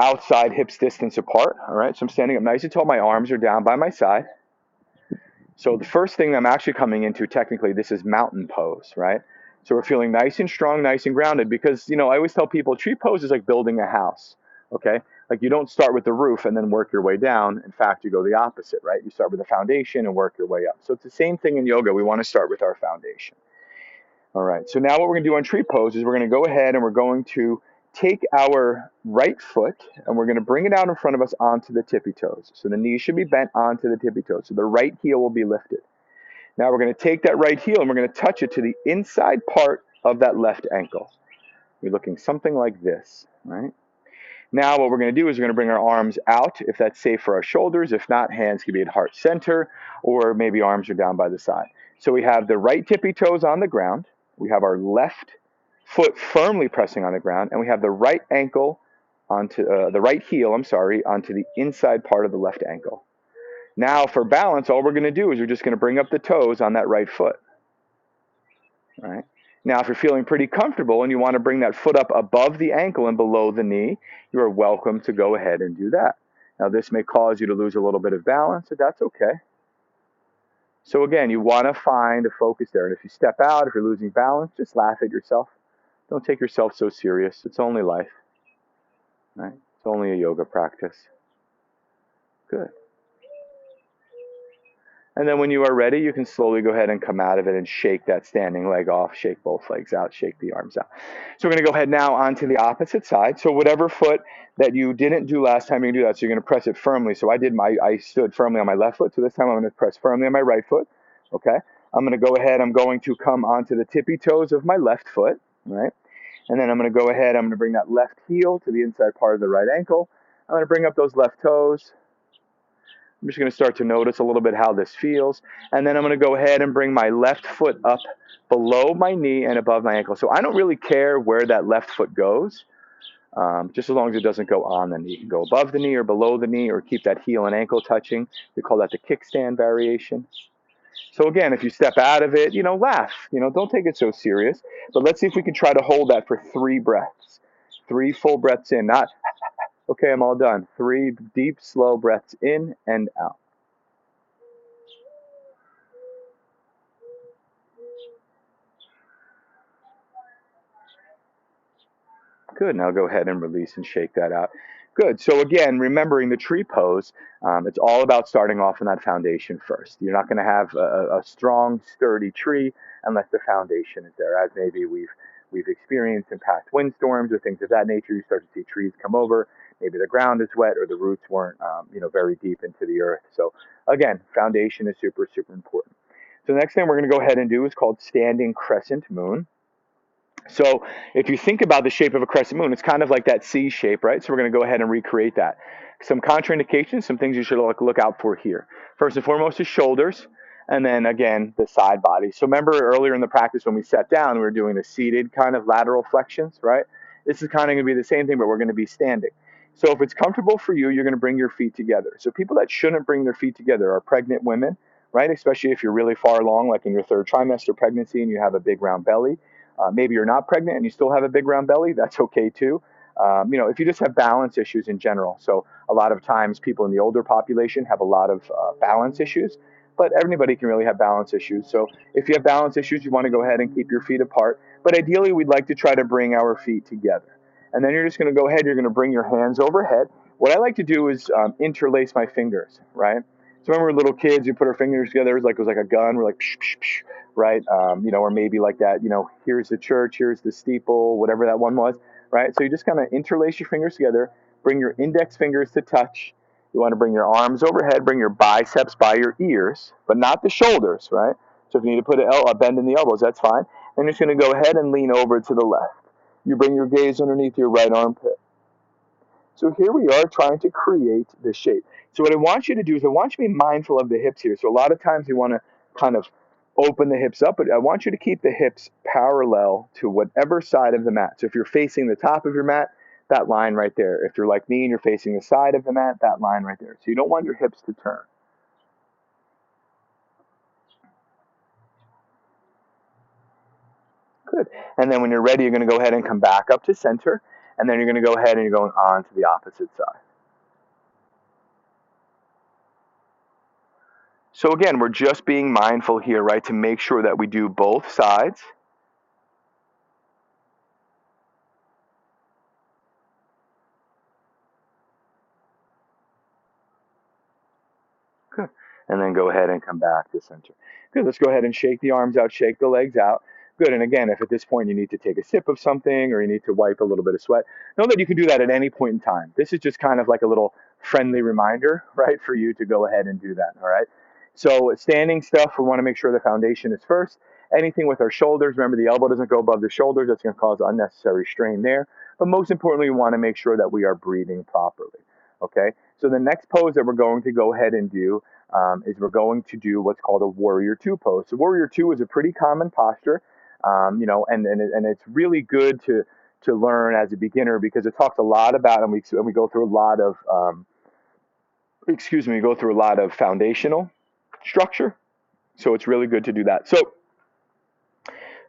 outside hips distance apart. All right, so I'm standing up nice and tall. My arms are down by my side. So the first thing I'm actually coming into, technically, this is mountain pose, right? So we're feeling nice and strong, nice and grounded, because, I always tell people tree pose is like building a house, okay? Like you don't start with the roof and then work your way down. In fact, you go the opposite, right? You start with the foundation and work your way up. So it's the same thing in yoga. We want to start with our foundation. All right, so now what we're going to do on tree pose is we're going to go ahead and we're going to take our right foot and we're going to bring it out in front of us onto the tippy toes. So the knees should be bent onto the tippy toes. So the right heel will be lifted. Now we're going to take that right heel and we're going to touch it to the inside part of that left ankle. We're looking something like this, right? Now what we're going to do is we're going to bring our arms out if that's safe for our shoulders. If not, hands can be at heart center or maybe arms are down by the side. So we have the right tippy toes on the ground. We have our left foot firmly pressing on the ground, and we have the right ankle onto the right heel, onto the inside part of the left ankle. Now for balance, all we're going to do is we're just going to bring up the toes on that right foot. All right. Now, if you're feeling pretty comfortable and you want to bring that foot up above the ankle and below the knee, you are welcome to go ahead and do that. Now, this may cause you to lose a little bit of balance, but that's okay. So again, you want to find a focus there. And if you step out, if you're losing balance, just laugh at yourself. Don't take yourself so serious. It's only life. Right? It's only a yoga practice. Good. And then when you are ready, you can slowly go ahead and come out of it and shake that standing leg off, shake both legs out, shake the arms out. So we're going to go ahead now onto the opposite side. So whatever foot that you didn't do last time, you can do that. So you're going to press it firmly. So I stood firmly on my left foot. So this time I'm going to press firmly on my right foot. Okay. I'm going to go ahead. I'm going to come onto the tippy toes of my left foot. Right. And then I'm going to go ahead. I'm going to bring that left heel to the inside part of the right ankle. I'm going to bring up those left toes. I'm just going to start to notice a little bit how this feels. And then I'm going to go ahead and bring my left foot up below my knee and above my ankle. So I don't really care where that left foot goes, just as long as it doesn't go on the knee. You can go above the knee or below the knee or keep that heel and ankle touching. We call that the kickstand variation. So again, if you step out of it, laugh. Don't take it so serious. But let's see if we can try to hold that for 3 breaths. 3 full breaths in, not okay, I'm all done. 3 deep, slow breaths in and out. Good. Now go ahead and release and shake that out. Good. So again, remembering the tree pose, it's all about starting off on that foundation first. You're not going to have a strong, sturdy tree unless the foundation is there, as maybe we've experienced in past windstorms or things of that nature. You start to see trees come over. Maybe the ground is wet or the roots weren't, very deep into the earth. So again, foundation is super, super important. So the next thing we're going to go ahead and do is called standing crescent moon. So if you think about the shape of a crescent moon, it's kind of like that C shape, right? So we're going to go ahead and recreate that. Some contraindications, some things you should look out for here. First and foremost is shoulders, and then again, the side body. So remember earlier in the practice when we sat down, we were doing the seated kind of lateral flexions, right? This is kind of going to be the same thing, but we're going to be standing. So if it's comfortable for you, you're going to bring your feet together. So people that shouldn't bring their feet together are pregnant women, right? Especially if you're really far along, like in your 3rd trimester pregnancy and you have a big round belly. Maybe you're not pregnant and you still have a big round belly. That's okay too. If you just have balance issues in general. So a lot of times people in the older population have a lot of balance issues, but everybody can really have balance issues. So if you have balance issues, you want to go ahead and keep your feet apart. But ideally, we'd like to try to bring our feet together. And then you're just going to go ahead. You're going to bring your hands overhead. What I like to do is interlace my fingers, right? So when we were little kids, we put our fingers together. It was like a gun. We're like, psh, psh, psh, right? Or maybe like that, here's the church, here's the steeple, whatever that one was, right? So you just kind of interlace your fingers together, bring your index fingers to touch. You want to bring your arms overhead, bring your biceps by your ears, but not the shoulders, right? So if you need to put a bend in the elbows, that's fine. And you're just going to go ahead and lean over to the left. You bring your gaze underneath your right armpit. So here we are trying to create the shape. So what I want you to do is I want you to be mindful of the hips here. So a lot of times you want to kind of open the hips up, but I want you to keep the hips parallel to whatever side of the mat. So if you're facing the top of your mat, that line right there. If you're like me and you're facing the side of the mat, that line right there. So you don't want your hips to turn. Good. And then when you're ready, you're going to go ahead and come back up to center. and then you're going to go ahead and you're going on to the opposite side. So again, we're just being mindful here, right, to make sure that we do both sides. Good. And then go ahead and come back to center. Good. Let's go ahead and shake the arms out, shake the legs out. Good. And again, if at this point you need to take a sip of something or you need to wipe a little bit of sweat, know that you can do that at any point in time. This is just kind of like a little friendly reminder, right, for you to go ahead and do that. All right. So standing stuff, we want to make sure the foundation is first. Anything with our shoulders, remember the elbow doesn't go above the shoulders. That's going to cause unnecessary strain there. But most importantly, we want to make sure that we are breathing properly. Okay. So the next pose that we're going to go ahead and do is we're going to do what's called a Warrior Two pose. So Warrior Two is a pretty common posture, and it's really good to learn as a beginner because it talks a lot about, and we go through a lot of go through a lot of foundational structure. So it's really good to do that. So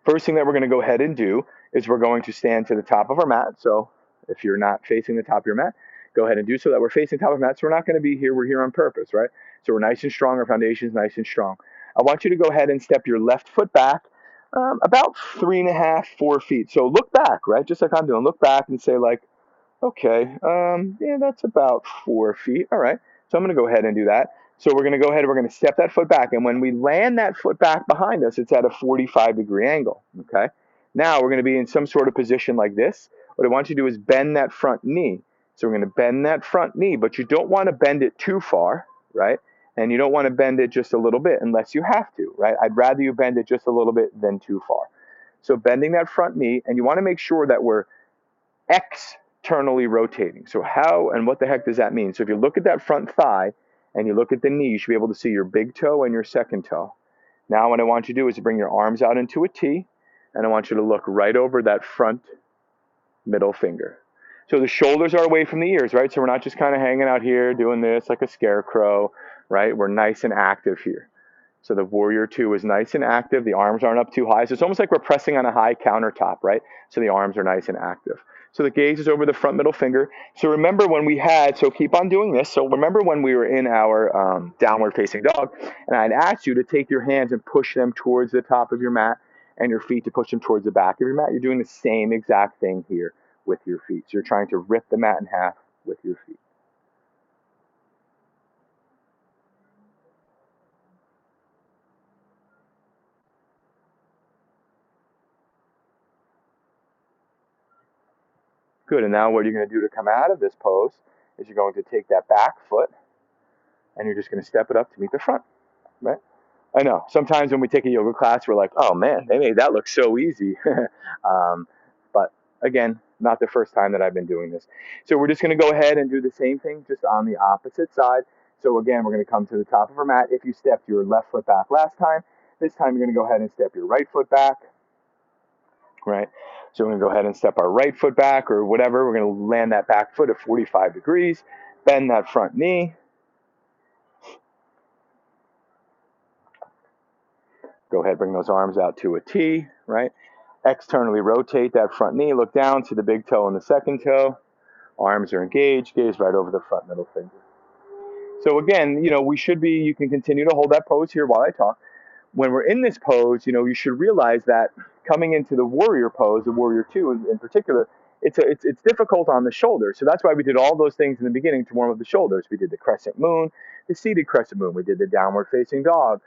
first thing that we're going to go ahead and do is we're going to stand to the top of our mat. So if you're not facing the top of your mat, go ahead and do so that we're facing the top of the mat. So we're not going to be here. We're here on purpose, right? So we're nice and strong. Our foundation is nice and strong. I want you to go ahead and step your left foot back about 3.5, 4 feet. So look back, right? Just like I'm doing. Look back and say like, okay, yeah, that's about 4 feet. All right. So I'm going to go ahead and do that. So we're going to go ahead and we're going to step that foot back. And when we land that foot back behind us, it's at a 45-degree angle. Okay. Now we're going to be in some sort of position like this. What I want you to do is bend that front knee. So we're going to bend that front knee, but you don't want to bend it too far, right? And you don't want to bend it just a little bit unless you have to, right? I'd rather you bend it just a little bit than too far. So bending that front knee, and you want to make sure that we're externally rotating. So how and what the heck does that mean? So if you look at that front thigh and you look at the knee, you should be able to see your big toe and your second toe. Now what I want you to do is bring your arms out into a T, and I want you to look right over that front middle finger. So the shoulders are away from the ears, right? So we're not just kind of hanging out here doing this like a scarecrow, right? We're nice and active here. So the Warrior Two is nice and active. The arms aren't up too high. So it's almost like we're pressing on a high countertop, right? So the arms are nice and active. So the gaze is over the front middle finger. So remember when we had, so keep on doing this. So remember when we were in our downward facing dog, and I'd asked you to take your hands and push them towards the top of your mat and your feet to push them towards the back of your mat. You're doing the same exact thing here with your feet. So you're trying to rip the mat in half with your feet. Good. And now what you're going to do to come out of this pose is you're going to take that back foot and you're just going to step it up to meet the front, right? I know. Sometimes when we take a yoga class, we're like, oh man, they made that look so easy. But again, not the first time that I've been doing this. So we're just going to go ahead and do the same thing, just on the opposite side. So again, we're going to come to the top of our mat. If you stepped your left foot back last time, this time you're going to go ahead and step your right foot back, right? So we're going to go ahead and step our right foot back or whatever. We're going to land that back foot at 45 degrees, bend that front knee. Go ahead, bring those arms out to a T, right? Externally rotate that front knee, look down to the big toe and the second toe. Arms are engaged, gaze right over the front middle finger. So again, you can continue to hold that pose here while I talk. When we're in this pose, you should realize that coming into the Warrior pose, the Warrior Two in particular, it's difficult on the shoulders. So that's why we did all those things in the beginning to warm up the shoulders. We did the crescent moon, the seated crescent moon. We did the downward facing dog.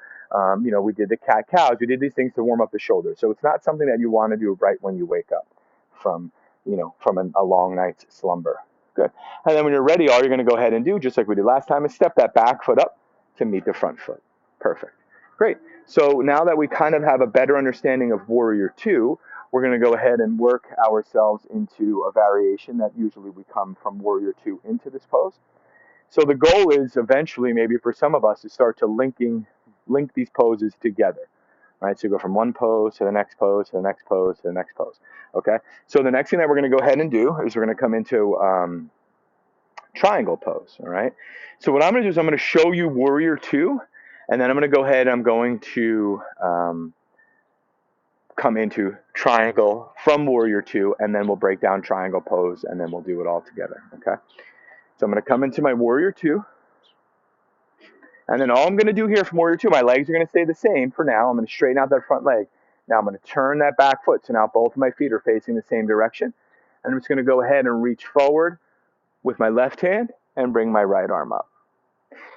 We did the cat cows. We did these things to warm up the shoulders. So it's not something that you want to do right when you wake up from a long night's slumber. Good. And then when you're ready, all you're going to go ahead and do, just like we did last time, is step that back foot up to meet the front foot. Perfect. Great. So now that we kind of have a better understanding of Warrior Two, we're going to go ahead and work ourselves into a variation that usually we come from Warrior Two into this pose. So the goal is eventually, maybe for some of us, to start to link these poses together, right? So you go from one pose to the next pose, to the next pose, to the next pose, okay? So the next thing that we're going to go ahead and do is we're going to come into triangle pose, all right? So what I'm going to do is I'm going to show you Warrior Two, and then I'm going to go ahead and I'm going to come into triangle from warrior two, and then we'll break down triangle pose, and then we'll do it all together, okay? So I'm going to come into my warrior two, and then all I'm going to do here from warrior two, my legs are going to stay the same for now. I'm going to straighten out that front leg. Now I'm going to turn that back foot, so now both of my feet are facing the same direction. And I'm just going to go ahead and reach forward with my left hand and bring my right arm up.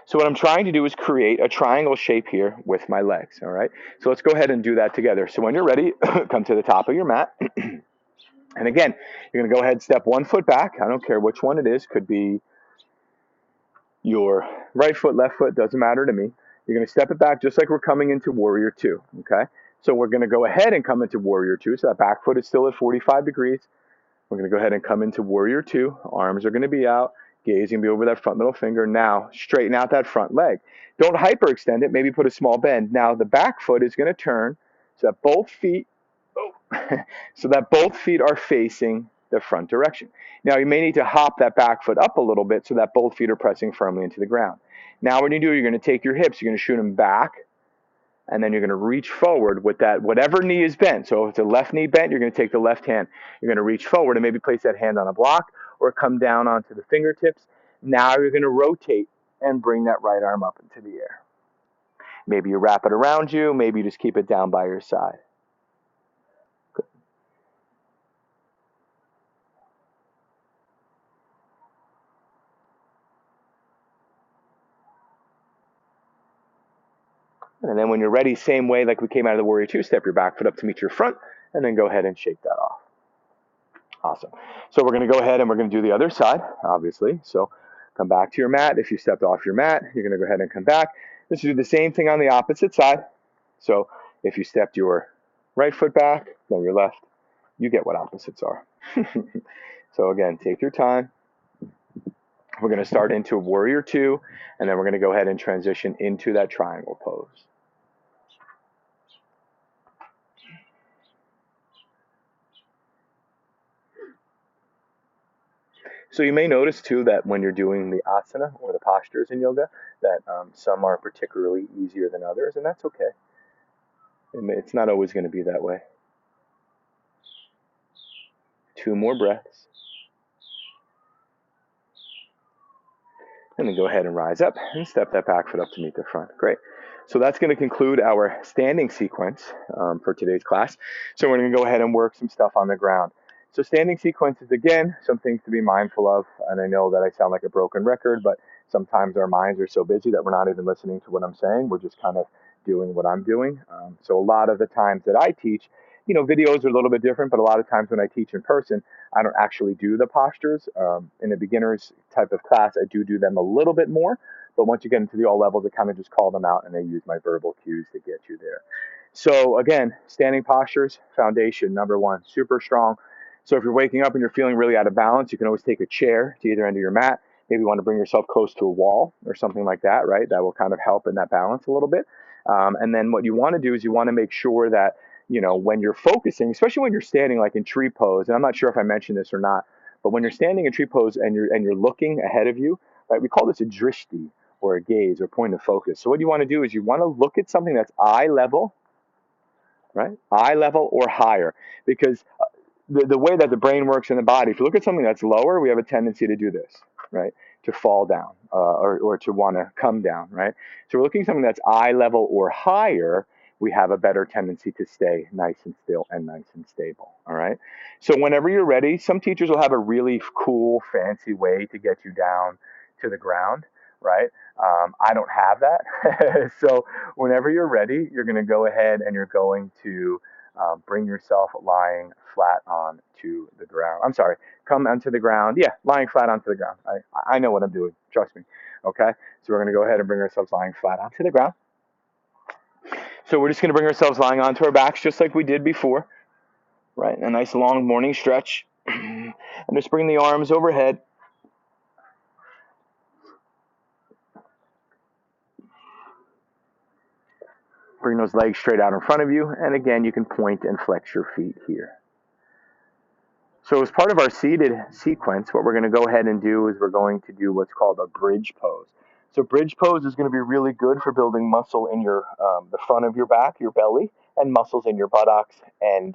So what I'm trying to do is create a triangle shape here with my legs, all right? So let's go ahead and do that together. So when you're ready, come to the top of your mat. And again, you're going to go ahead and step one foot back. I don't care which one it is. Could be your right foot, left foot, doesn't matter to me. You're going to step it back just like we're coming into warrior two, okay? So we're going to go ahead and come into warrior two. So that back foot is still at 45 degrees. We're going to go ahead and come into warrior two. Arms are going to be out. Gaze going to be over that front middle finger. Now, straighten out that front leg. Don't hyperextend it. Maybe put a small bend. Now, the back foot is going to turn so that both feet are facing the front direction. Now, you may need to hop that back foot up a little bit so that both feet are pressing firmly into the ground. Now, what you do, you're going to take your hips. You're going to shoot them back, and then you're going to reach forward with that, whatever knee is bent. So if it's a left knee bent, you're going to take the left hand. You're going to reach forward and maybe place that hand on a block or come down onto the fingertips. Now you're going to rotate and bring that right arm up into the air. Maybe you wrap it around you. Maybe you just keep it down by your side. Good. And then when you're ready, same way like we came out of the warrior two, step your back foot up to meet your front, and then go ahead and shake that off. Awesome. So we're going to go ahead and we're going to do the other side, obviously. So come back to your mat. If you stepped off your mat, you're going to go ahead and come back. Let's do the same thing on the opposite side. So if you stepped your right foot back, then your left, you get what opposites are. So again, take your time. We're going to start into warrior two, and then we're going to go ahead and transition into that triangle pose. So you may notice too that when you're doing the asana or the postures in yoga, that some are particularly easier than others, and that's okay. It's not always going to be that way. 2 more breaths. And then go ahead and rise up and step that back foot up to meet the front. Great. So that's going to conclude our standing sequence for today's class. So we're going to go ahead and work some stuff on the ground. So standing sequences, again, some things to be mindful of. And I know that I sound like a broken record, but sometimes our minds are so busy that we're not even listening to what I'm saying. We're just kind of doing what I'm doing. So a lot of the times that I teach, videos are a little bit different, but a lot of times when I teach in person, I don't actually do the postures. In a beginner's type of class, I do them a little bit more. But once you get into the all levels, I kind of just call them out and I use my verbal cues to get you there. So again, standing postures, foundation, number 1, super strong. So if you're waking up and you're feeling really out of balance, you can always take a chair to either end of your mat. Maybe you want to bring yourself close to a wall or something like that, right? That will kind of help in that balance a little bit. And then what you want to do is you want to make sure that, when you're focusing, especially when you're standing like in tree pose, and I'm not sure if I mentioned this or not, but when you're standing in tree pose and you're looking ahead of you, right? We call this a drishti or a gaze or point of focus. So what you want to do is you want to look at something that's eye level, right? Eye level or higher, because the way that the brain works in the body, if you look at something that's lower, we have a tendency to do this, right? To fall down or to want to come down, right? So we're looking at something that's eye level or higher, we have a better tendency to stay nice and still and nice and stable, all right? So whenever you're ready, some teachers will have a really cool, fancy way to get you down to the ground, right? I don't have that. So whenever you're ready, you're going to go ahead and you're going to bring yourself lying flat onto the ground. I'm sorry, come onto the ground. Yeah, lying flat onto the ground. I know what I'm doing. Trust me. Okay, so we're going to go ahead and bring ourselves lying flat onto the ground. So we're just going to bring ourselves lying onto our backs just like we did before, right? A nice long morning stretch. And just bring the arms overhead. Bring those legs straight out in front of you. And again, you can point and flex your feet here. So as part of our seated sequence, what we're going to go ahead and do is we're going to do what's called a bridge pose. So bridge pose is going to be really good for building muscle in your the front of your back, your belly, and muscles in your buttocks, and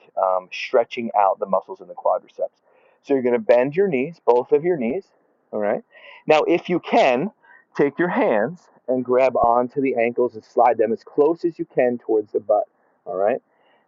stretching out the muscles in the quadriceps. So you're going to bend your knees, both of your knees. All right. Now, if you can, take your hands and grab onto the ankles and slide them as close as you can towards the butt. All right.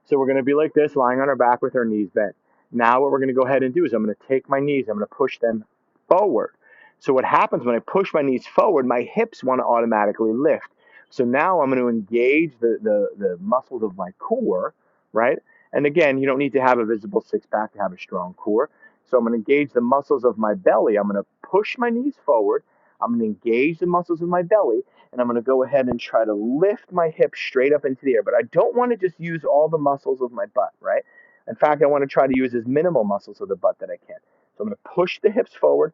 So we're going to be like this, lying on our back with our knees bent. Now, what we're going to go ahead and do is I'm going to take my knees, I'm going to push them forward. So what happens when I push my knees forward, my hips want to automatically lift. So now I'm going to engage the muscles of my core, right? And again, you don't need to have a visible six pack to have a strong core. So I'm going to engage the muscles of my belly. I'm going to push my knees forward. I'm going to engage the muscles of my belly, and I'm going to go ahead and try to lift my hips straight up into the air. But I don't want to just use all the muscles of my butt, right? In fact, I want to try to use as minimal muscles of the butt that I can. So I'm going to push the hips forward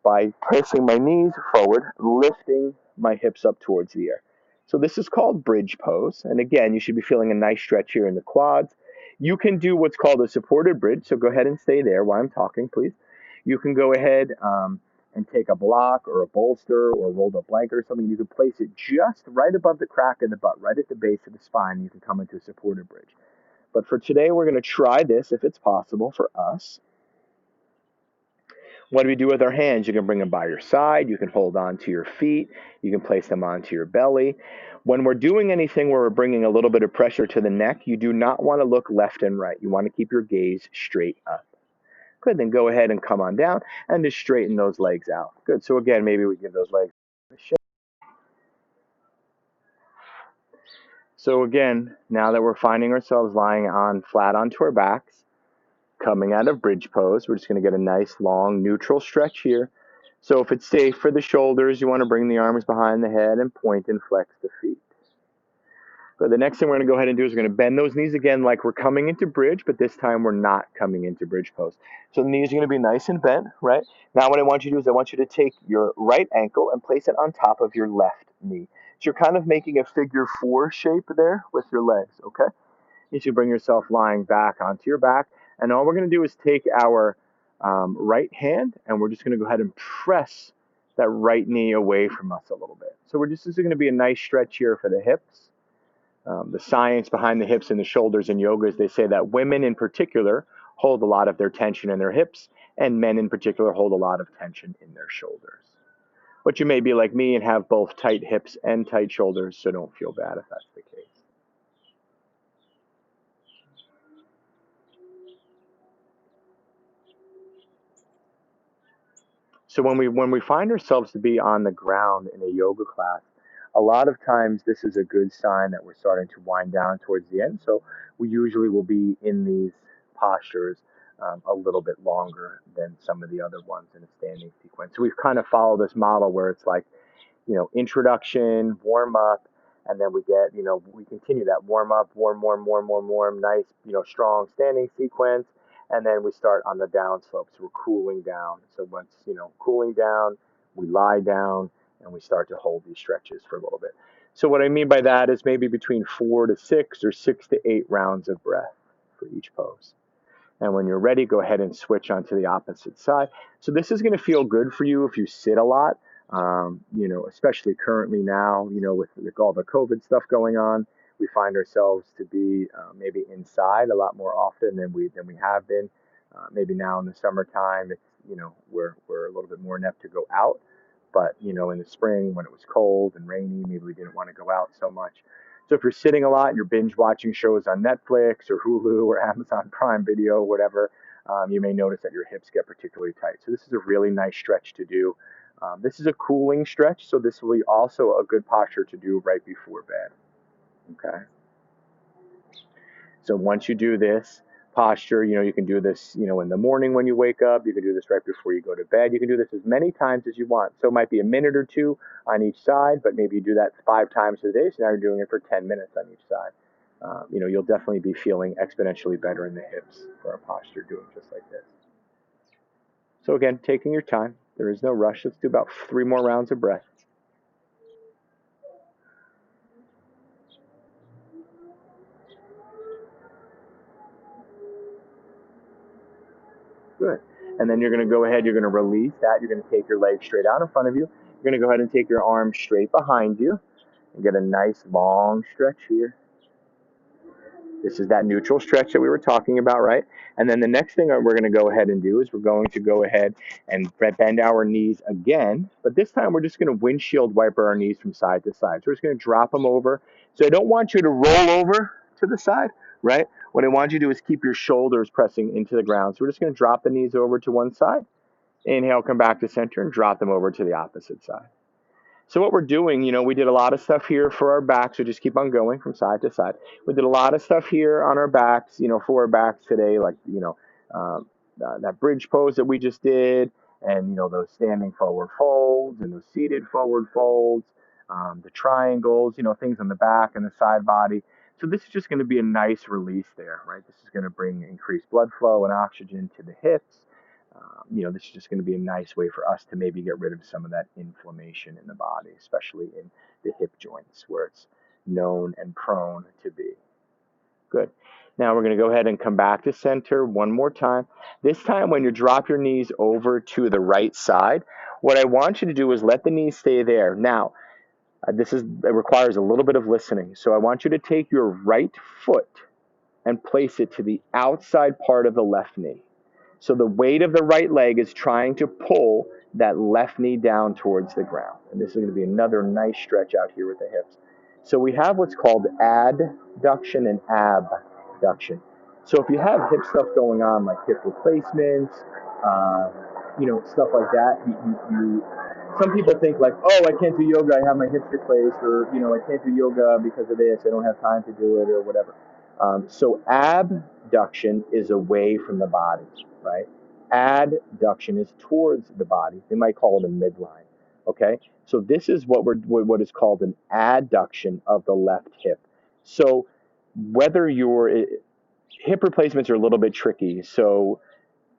by pressing my knees forward, lifting my hips up towards the air. So this is called bridge pose. And again, you should be feeling a nice stretch here in the quads. You can do what's called a supported bridge. So go ahead and stay there while I'm talking, please. You can go ahead and take a block or a bolster or a rolled up blanket or something. You can place it just right above the crack in the butt, right at the base of the spine. You can come into a supported bridge. But for today, we're going to try this if it's possible for us. What do we do with our hands? You can bring them by your side. You can hold on to your feet. You can place them onto your belly. When we're doing anything where we're bringing a little bit of pressure to the neck, you do not want to look left and right. You want to keep your gaze straight up. Good, then go ahead and come on down and just straighten those legs out. Good, so again, maybe we give those legs a shake. So again, now that we're finding ourselves lying on flat onto our backs, coming out of bridge pose, we're just going to get a nice long neutral stretch here. So if it's safe for the shoulders, you want to bring the arms behind the head and point and flex the feet. So the next thing we're going to go ahead and do is we're going to bend those knees again like we're coming into bridge, but this time we're not coming into bridge pose. So the knees are going to be nice and bent, right? Now what I want you to do is I want you to take your right ankle and place it on top of your left knee. So you're kind of making a figure four shape there with your legs, okay? You should bring yourself lying back onto your back. And all we're going to do is take our right hand and we're just going to go ahead and press that right knee away from us a little bit. So this is going to be a nice stretch here for the hips. The science behind the hips and the shoulders in yoga is they say that women in particular hold a lot of their tension in their hips and men in particular hold a lot of tension in their shoulders. But you may be like me and have both tight hips and tight shoulders, so don't feel bad if that's the case. So when we find ourselves to be on the ground in a yoga class, a lot of times this is a good sign that we're starting to wind down towards the end. So we usually will be in these postures a little bit longer than some of the other ones in a standing sequence. So we've kind of followed this model where it's like, introduction, warm up, and then we get, we continue that warm up, warm, nice, strong standing sequence. And then we start on the down slope. So we're cooling down. So once, cooling down, we lie down and we start to hold these stretches for a little bit. So what I mean by that is maybe between 4 to 6 or 6 to 8 rounds of breath for each pose. And when you're ready, go ahead and switch onto the opposite side. So this is going to feel good for you if you sit a lot, especially currently now, with all the COVID stuff going on. We find ourselves to be maybe inside a lot more often than we have been. Maybe now in the summertime, it's we're a little bit more inept to go out. But in the spring when it was cold and rainy, maybe we didn't want to go out so much. So if you're sitting a lot and you're binge watching shows on Netflix or Hulu or Amazon Prime Video, or whatever, you may notice that your hips get particularly tight. So this is a really nice stretch to do. This is a cooling stretch, so this will be also a good posture to do right before bed. Okay. So once you do this posture, you can do this, in the morning when you wake up. You can do this right before you go to bed. You can do this as many times as you want. So it might be a minute or two on each side, but maybe you do that 5 times a day. So now you're doing it for 10 minutes on each side. You'll definitely be feeling exponentially better in the hips for a posture doing just like this. So again, taking your time. There is no rush. Let's do about 3 more rounds of breath. Good. And then you're going to go ahead, you're going to release that. You're going to take your legs straight out in front of you. You're going to go ahead and take your arms straight behind you and get a nice long stretch here. This is that neutral stretch that we were talking about, right? And then the next thing that we're going to go ahead and do is we're going to go ahead and bend our knees again. But this time we're just going to windshield wiper our knees from side to side. So we're just going to drop them over. So I don't want you to roll over to the side, right? What I want you to do is keep your shoulders pressing into the ground. So we're just going to drop the knees over to one side. Inhale, come back to center and drop them over to the opposite side. So what we're doing, we did a lot of stuff here for our backs. So just keep on going from side to side. We did a lot of stuff here on our backs, for our backs today, like, that bridge pose that we just did, and, those standing forward folds and those seated forward folds, the triangles, things on the back and the side body. So this is just going to be a nice release there, right? This is going to bring increased blood flow and oxygen to the hips. This is just going to be a nice way for us to maybe get rid of some of that inflammation in the body, especially in the hip joints where it's known and prone to be. Good. Now we're going to go ahead and come back to center one more time. This time when you drop your knees over to the right side, what I want you to do is let the knees stay there. Now, it requires a little bit of listening. So I want you to take your right foot and place it to the outside part of the left knee. So the weight of the right leg is trying to pull that left knee down towards the ground. And this is going to be another nice stretch out here with the hips. So we have what's called adduction and abduction. So if you have hip stuff going on, like hip replacements, stuff like that, some people think like, oh, I can't do yoga, I have my hips replaced, or, I can't do yoga because of this, I don't have time to do it, or whatever. So abduction is away from the body, right? Adduction is towards the body. They might call it a midline. Okay, so this is what is called an adduction of the left hip. So whether your hip replacements are a little bit tricky. So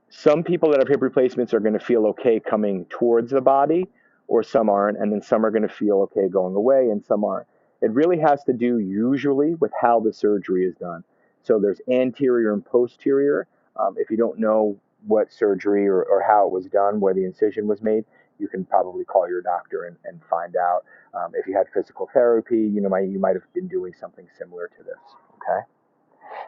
some people that have hip replacements are going to feel okay coming towards the body, or some aren't, and then some are going to feel okay going away, and some aren't. It really has to do usually with how the surgery is done. So there's anterior and posterior. If you don't know what surgery or how it was done, where the incision was made, you can probably call your doctor and find out. If you had physical therapy, you might have been doing something similar to this. Okay.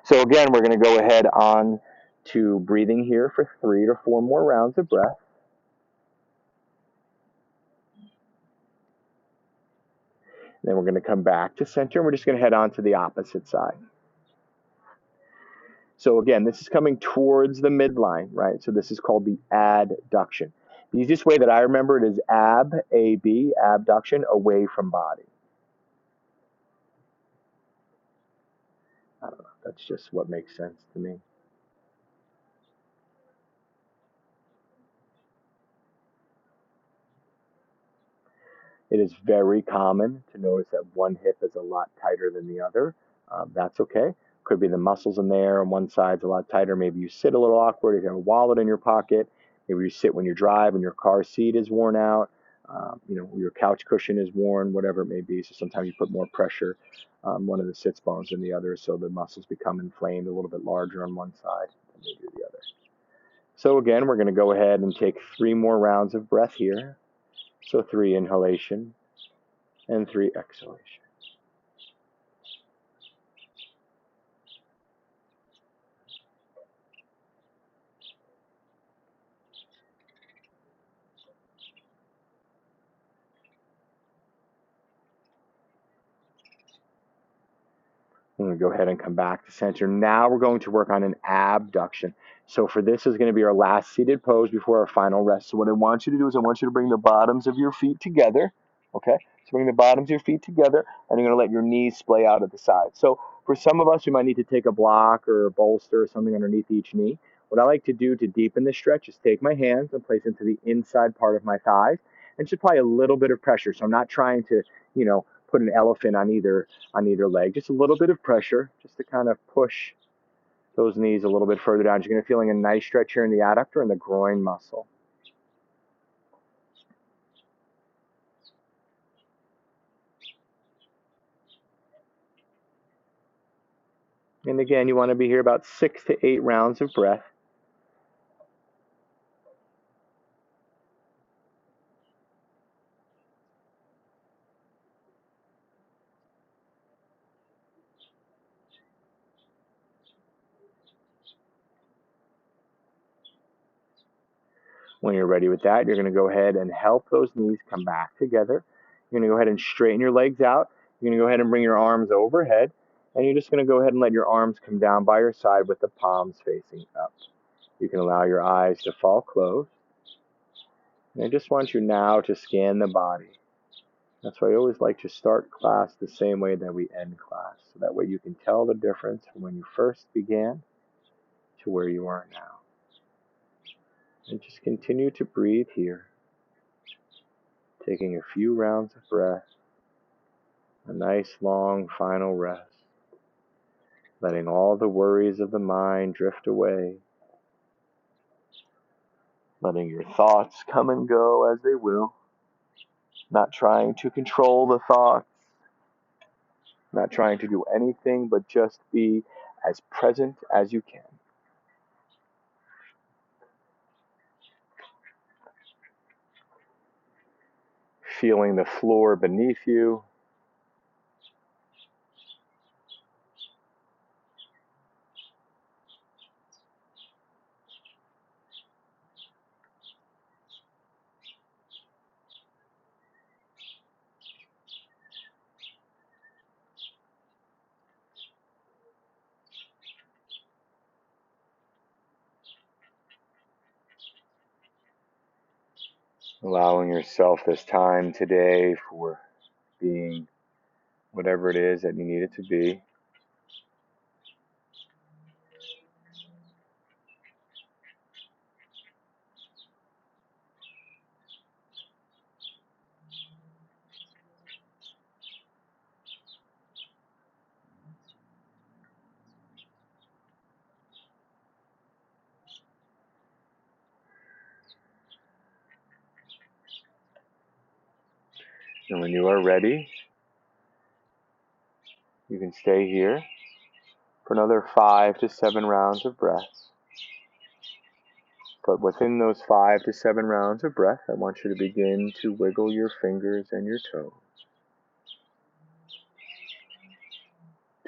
So again, we're going to go ahead on to breathing here for 3 to 4 more rounds of breath. Then we're going to come back to center, and we're just going to head on to the opposite side. So again, this is coming towards the midline, right? So this is called the adduction. The easiest way that I remember it is A-B, abduction, away from body. I don't know. That's just what makes sense to me. It is very common to notice that one hip is a lot tighter than the other. That's okay. Could be the muscles in there, and one side's a lot tighter. Maybe you sit a little awkward. If you have a wallet in your pocket, maybe you sit when you drive and your car seat is worn out. Your couch cushion is worn, whatever it may be. So sometimes you put more pressure on one of the sits bones than the other, so the muscles become inflamed a little bit larger on one side than they do the other. So again, we're going to go ahead and take 3 more rounds of breath here. So 3 inhalation and 3 exhalation. I'm going to go ahead and come back to center. Now we're going to work on an abduction. So for this is going to be our last seated pose before our final rest. So what I want you to do is I want you to bring the bottoms of your feet together. Okay? So bring the bottoms of your feet together, and you're going to let your knees splay out at the side. So for some of us, we might need to take a block or a bolster or something underneath each knee. What I like to do to deepen the stretch is take my hands and place into the inside part of my thighs and just apply a little bit of pressure. So I'm not trying to, put an elephant on either leg. Just a little bit of pressure, just to kind of push those knees a little bit further down. You're going to feeling a nice stretch here in the adductor and the groin muscle. And again, you want to be here about 6 to 8 rounds of breath. When you're ready with that, you're going to go ahead and help those knees come back together. You're going to go ahead and straighten your legs out. You're going to go ahead and bring your arms overhead. And you're just going to go ahead and let your arms come down by your side with the palms facing up. You can allow your eyes to fall closed. And I just want you now to scan the body. That's why I always like to start class the same way that we end class. So that way you can tell the difference from when you first began to where you are now. And just continue to breathe here. Taking a few rounds of breath. A nice long final rest. Letting all the worries of the mind drift away. Letting your thoughts come and go as they will. Not trying to control the thoughts. Not trying to do anything but just be as present as you can. Feeling the floor beneath you. Allowing yourself this time today for being whatever it is that you need it to be. And when you are ready, you can stay here for another 5 to 7 rounds of breaths. But within those 5 to 7 rounds of breath, I want you to begin to wiggle your fingers and your toes.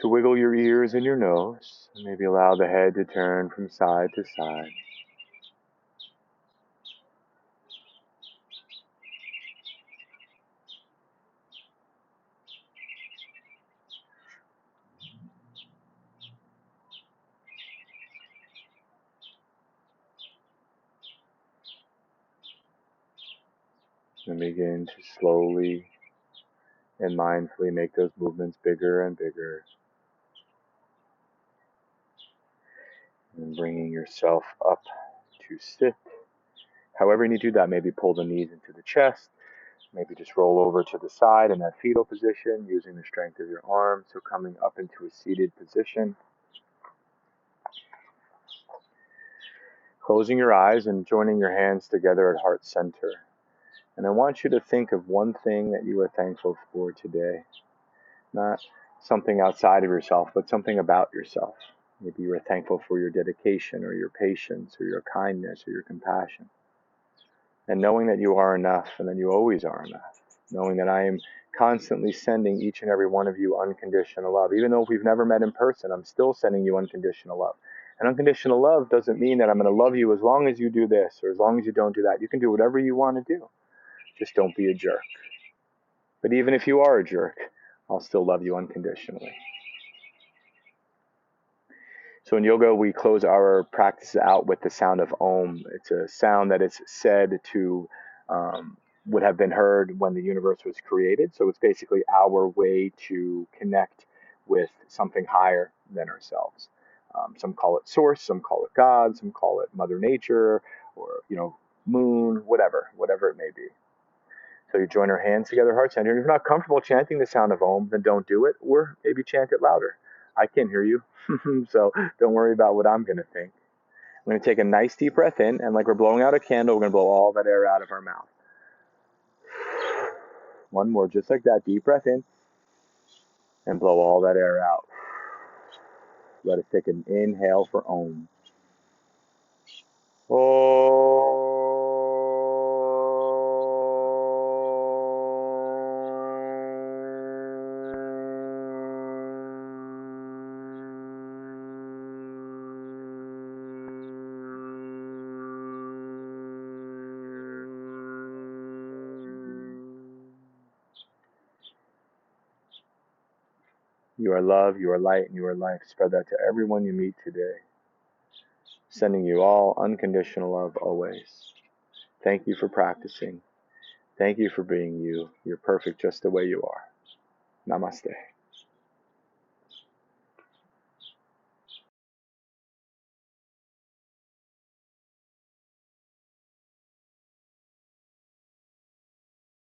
To wiggle your ears and your nose, and maybe allow the head to turn from side to side. And begin to slowly and mindfully make those movements bigger and bigger. And bringing yourself up to sit. However you do that, maybe pull the knees into the chest. Maybe just roll over to the side in that fetal position, using the strength of your arms. So coming up into a seated position. Closing your eyes and joining your hands together at heart center. And I want you to think of one thing that you are thankful for today. Not something outside of yourself, but something about yourself. Maybe you are thankful for your dedication or your patience or your kindness or your compassion. And knowing that you are enough and that you always are enough. Knowing that I am constantly sending each and every one of you unconditional love. Even though we've never met in person, I'm still sending you unconditional love. And unconditional love doesn't mean that I'm going to love you as long as you do this or as long as you don't do that. You can do whatever you want to do. Just don't be a jerk. But even if you are a jerk, I'll still love you unconditionally. So in yoga, we close our practices out with the sound of Om. It's a sound that is said to would have been heard when the universe was created. So it's basically our way to connect with something higher than ourselves. Some call it source, some call it God, some call it Mother Nature, or moon, whatever it may be. So you join our hands together, heart center. If you're not comfortable chanting the sound of Om, then don't do it, or maybe chant it louder. I can hear you, so don't worry about what I'm going to think. I'm going to take a nice deep breath in, and like we're blowing out a candle, we're going to blow all that air out of our mouth. One more, just like that. Deep breath in, and blow all that air out. Let us take an inhale for Om. Om. You are love, you are light, and you are life. Spread that to everyone you meet today. Sending you all unconditional love always. Thank you for practicing. Thank you for being you. You're perfect just the way you are. Namaste.